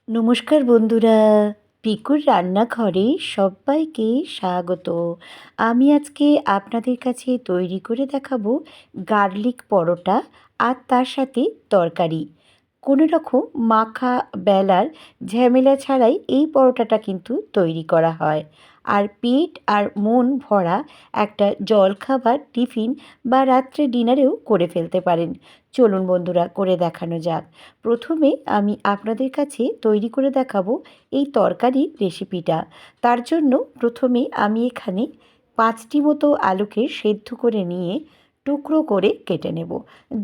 নমস্কার বন্ধুরা, পিকুর রান্নাঘরে সবাইকে স্বাগত। আমি আজকে আপনাদের কাছে তৈরি করে দেখাবো গার্লিক পরোটা আর তার সাথে তরকারি। কোনো রকম মাখা বেলার ঝামেলা ছাড়াই এই পরোটাটা কিন্তু তৈরি করা হয়। আর পেট আর মন ভরা একটা জলখাবার টিফিন বা রাত্রে ডিনারেও করে ফেলতে পারেন। চলুন বন্ধুরা, করে দেখানো যাক। প্রথমে আমি আপনাদের কাছে তৈরি করে দেখাবো এই তরকারির রেসিপিটা। তার জন্য প্রথমে আমি এখানে 5টি মতো আলুকে সেদ্ধ করে নিয়ে টুকরো করে কেটে নেব।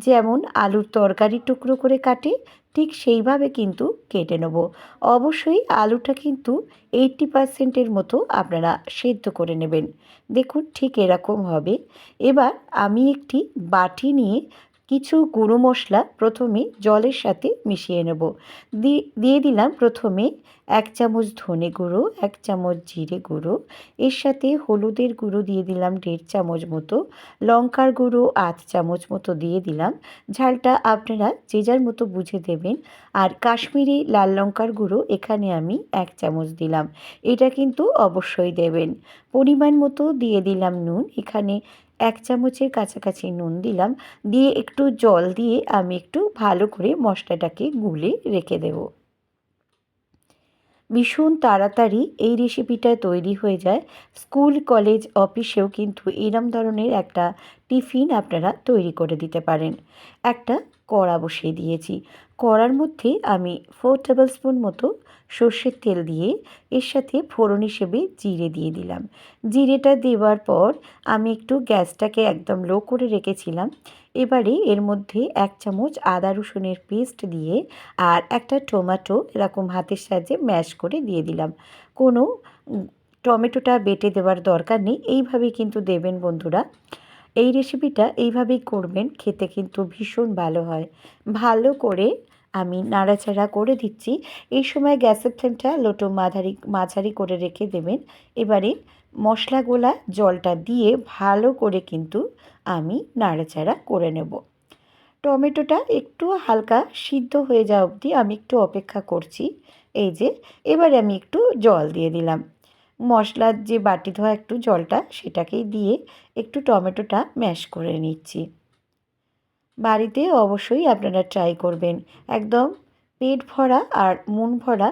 যেমন আলুর তরকারি টুকরো করে কাটে ঠিক সেইভাবে কিন্তু কেটে নেব। অবশ্যই আলুটা কিন্তু 80%-এর মতো আপনারা সেদ্ধ করে নেবেন। দেখুন ঠিক এরকম হবে। এবার আমি একটি বাটি নিয়ে কিছু গুঁড়ো মশলা প্রথমে জলের সাথে মিশিয়ে নেব। দিয়ে দিলাম প্রথমে 1 চামচ ধনে গুঁড়ো, 1 চামচ জিরে গুঁড়ো, এর সাথে হলুদের গুঁড়ো দিয়ে দিলাম 1.5 চামচ মতো, লঙ্কার গুঁড়ো 1/2 চামচ মতো দিয়ে দিলাম। ঝালটা আপনারা যে যার মতো বুঝে দেবেন। আর কাশ্মীরি লাল লঙ্কার গুঁড়ো এখানে আমি 1 চামচ দিলাম। এটা কিন্তু অবশ্যই দেবেন। পরিমাণ মতো দিয়ে দিলাম নুন, এখানে 1 চামচের কাছাকাছি নুন দিলাম। দিয়ে একটু জল দিয়ে আমি একটু ভালো করে মশলাটাকে গুলে রেখে দেব। ভীষণ তাড়াতাড়ি এই রেসিপিটা তৈরি হয়ে যায়। স্কুল কলেজ অফিসেও কিন্তু এরম ধরনের একটা টিফিন আপনারা তৈরি করে দিতে পারেন। একটা কড়া বসিয়ে দিয়েছি। কড়ার মধ্যে আমি 4 টেবিল স্পুন মতো সর্ষের তেল দিয়ে এর সাথে ফোড়ন হিসেবে জিরে দিয়ে দিলাম। জিরেটা দেওয়ার পর আমি একটু গ্যাসটাকে একদম লো করে রেখেছিলাম। এবারে এর মধ্যে 1 চামচ আদা রসুনের পেস্ট দিয়ে আর একটা টমেটো এরকম হাতের সাহায্যে ম্যাশ করে দিয়ে দিলাম। কোনো টমেটোটা বেটে দেওয়ার দরকার নেই, এইভাবেই কিন্তু দেবেন বন্ধুরা। এই রেসিপিটা এইভাবেই করবেন, খেতে কিন্তু ভীষণ ভালো হয়। ভালো করে আমি নাড়াচাড়া করে দিচ্ছি। এই সময় গ্যাসের ফ্লেমটা লো টু মাঝারি করে রেখে দেবেন। এবারে মশলাগুলা জলটা দিয়ে ভালো করে কিন্তু আমি নাড়াচাড়া করে নেব। টমেটোটা একটু হালকা সিদ্ধ হয়ে যাওয়া অবধি আমি একটু অপেক্ষা করছি। এই যে এবারে আমি একটু জল দিয়ে দিলাম। মশলার যে বাটি ধোয়া একটু জলটা সেটাকেই দিয়ে একটু টমেটোটা ম্যাশ করে নিচ্ছি। বাড়িতে অবশ্যই আপনারা ট্রাই করবেন। একদম পেট ভরা আর মন ভরা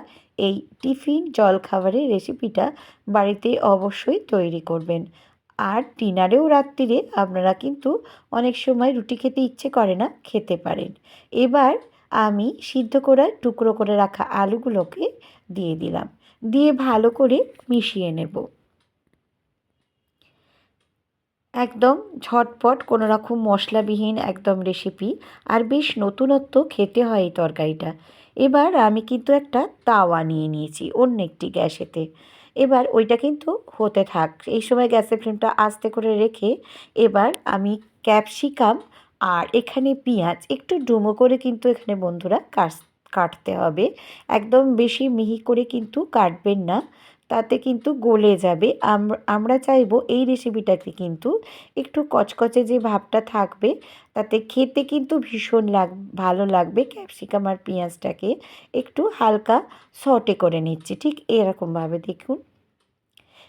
এই টিফিন জলখাবারের রেসিপিটা বাড়িতে অবশ্যই তৈরি করবেন। আর ডিনারেও রাত্তিরে আপনারা কিন্তু অনেক সময় রুটি খেতে ইচ্ছে করে না, খেতে পারেন। এবার আমি সিদ্ধ করা টুকরো করে রাখা আলুগুলোকে দিয়ে দিলাম। দিয়ে ভালো করে মিশিয়ে নেব। একদম ঝটপট কোনো রকম মশলাবিহীন একদম রেসিপি। আর বেশ নতুনত্ব খেতে হয় এই তরকারিটা। এবার আমি কিন্তু একটা তাওয়া নিয়ে নিয়েছি অন্য একটি গ্যাসেতে। এবার ওইটা কিন্তু হতে থাক। এই সময় গ্যাসের ফ্লেমটা আস্তে করে রেখে এবার আমি ক্যাপসিকাম আর এখানে পেঁয়াজ একটু ডুমো করে কিন্তু এখানে বন্ধুরা কাটতে হবে। একদম বেশি মিহি করে কিন্তু কাটবেন না, তাতে কিন্তু গলে যাবে। আমরা চাইবো এই রেসিপিটাকে কিন্তু একটু কচকচে যে ভাবটা থাকবে, তাতে খেতে কিন্তু ভীষণ ভালো লাগবে। ক্যাপসিকাম আর পেঁয়াজটাকে একটু হালকা সটে করে নিচ্ছি, ঠিক এরকমভাবে দেখুন।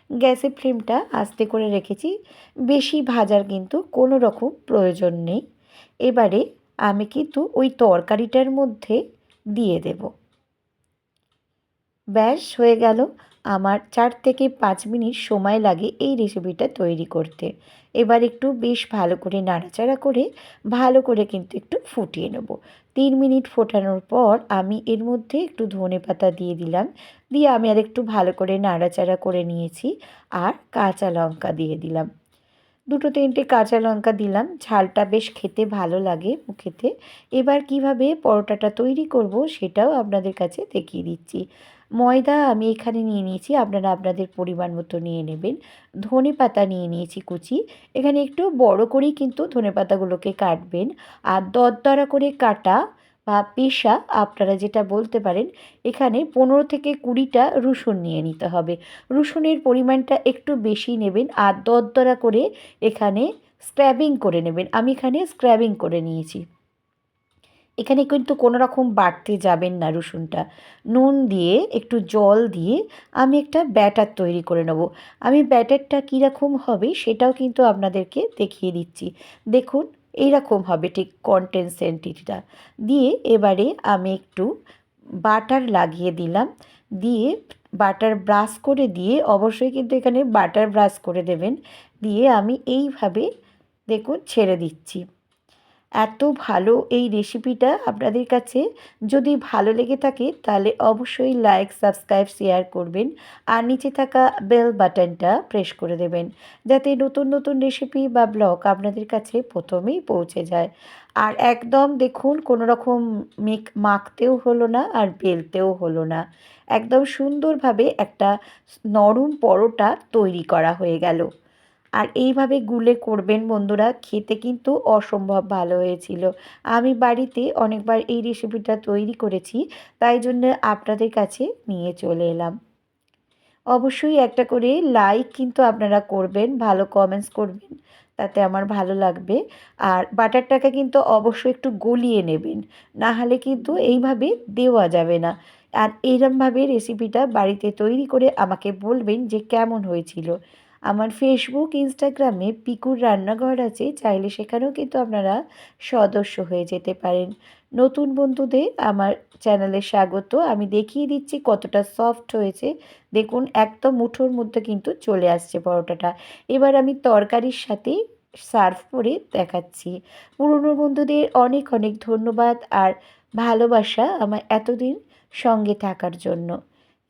গ্যাসের ফ্লেমটা আস্তে করে রেখেছি। বেশি ভাজার কিন্তু কোনো রকম প্রয়োজন নেই। এবারে আমি কিন্তু ওই তরকারিটার মধ্যে দিয়ে দেব। ব্যাস হয়ে গেল। আমার 4 থেকে 5 মিনিট সময় লাগে এই রেসিপিটা তৈরি করতে। এবার একটু বেশ ভালো করে নাড়াচাড়া করে ভালো করে কিন্তু একটু ফুটিয়ে নেব। 3 মিনিট ফোটানোর পর আমি এর মধ্যে একটু ধনেপাতা দিয়ে দিলাম। দিয়ে আমি আরেকটু ভালো করে নাড়াচাড়া করে নিয়েছি। আর কাঁচা লঙ্কা দিয়ে দিলাম। 2-3টে কাঁচা লঙ্কা দিলাম। ঝালটা বেশ খেতে ভালো লাগে মুখেতে। এবার কিভাবে পরোটাটা তৈরি করব সেটাও আপনাদের কাছে দেখিয়ে দিচ্ছি। ময়দা আমি এখানে নিয়ে নিয়েছি, আপনারা আপনাদের পরিমাণ মতো নিয়ে নেবেন। ধনেপাতা নিয়ে নিয়েছি কুচি। এখানে একটু বড় করেই কিন্তু ধনেপাতাগুলোকে কাটবেন। আর দরদরা করে কাটা বা পেষা আপনারা যেটা বলতে পারেন, এখানে 15 থেকে 20টা রসুন নিয়ে নিতে হবে। রসুনের পরিমাণটা একটু বেশি নেবেন আর দরদরা করে এখানে স্ক্র্যাবিং করে নেবেন। আমি এখানে স্ক্র্যাবিং করে নিয়েছি। এখানে কিন্তু কোনো রকম বাটতে যাবেন না রসুনটা। নুন দিয়ে একটু জল দিয়ে আমি একটা ব্যাটার তৈরি করে নেব। আমি ব্যাটারটা কীরকম হবে সেটাও কিন্তু আপনাদেরকে দেখিয়ে দিচ্ছি। দেখুন এইরকম হবে ঠিক কনসিস্টেন্সিটা। দিয়ে এবারে আমি একটু বাটার লাগিয়ে দিলাম। দিয়ে বাটার ব্রাশ করে দিয়ে, অবশ্যই কিন্তু এখানে বাটার ব্রাশ করে দেবেন। দিয়ে আমি এইভাবে দেখুন ছেড়ে দিচ্ছি। এত ভালো এই রেসিপিটা আপনাদের কাছে যদি ভালো লেগে থাকে তাহলে অবশ্যই লাইক, সাবস্ক্রাইব, শেয়ার করবেন। আর নিচে থাকা বেল বাটনটা প্রেস করে দেবেন, যাতে নতুন নতুন রেসিপি বা ব্লগ আপনাদের কাছে প্রথমেই পৌঁছে যায়। আর একদম দেখুন কোনো রকম মাখতেও হলো না আর বেলতেও হলো না। একদম সুন্দরভাবে একটা নরম পরোটা তৈরি করা হয়ে গেল। আর এইভাবে গুলে করবেন বন্ধুরা, খেতে কিন্তু অসম্ভব ভালো হয়েছিল। আমি বাড়িতে অনেকবার এই রেসিপিটা তৈরি করেছি, তাই জন্য আপনাদের কাছে নিয়ে চলে এলাম। অবশ্যই একটা করে লাইক কিন্তু আপনারা করবেন, ভালো কমেন্টস করবেন, তাতে আমার ভালো লাগবে। আর বাটারটাকে কিন্তু অবশ্যই একটু গলিয়ে নেবেন, না হলে কিন্তু এইভাবে দেওয়া যাবে না। আর এইরমভাবে রেসিপিটা বাড়িতে তৈরি করে আমাকে বলবেন যে কেমন হয়েছিল। আমার ফেসবুক, ইনস্টাগ্রামে পিকুর রান্নাঘর আছে, চাইলে সেখানেও কিন্তু আপনারা সদস্য হয়ে যেতে পারেন। নতুন বন্ধুদের আমার চ্যানেলে স্বাগত। আমি দেখিয়ে দিচ্ছি কতটা সফট হয়েছে। দেখুন একদম মুঠোর মধ্যে কিন্তু চলে আসছে পরোটাটা। এবার আমি তরকারির সাথে সার্ভ করে দেখাচ্ছি। পুরনো বন্ধুদের অনেক অনেক ধন্যবাদ আর ভালোবাসা আমার এতদিন সঙ্গে থাকার জন্য।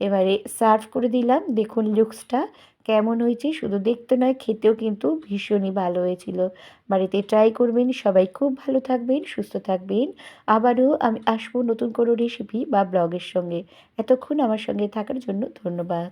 এবারে সার্ভ করে দিলাম। দেখুন লুকসটা কেমন হয়েছে, শুধু দেখতে নয় খেতেও কিন্তু ভীষণই ভালো হয়েছিল। বাড়িতে ট্রাই করবেন। সবাই খুব ভালো থাকবেন, সুস্থ থাকবেন। আবারও আমি আসবো নতুন কোনো রেসিপি বা ব্লগের সঙ্গে। এতক্ষণ আমার সঙ্গে থাকার জন্য ধন্যবাদ।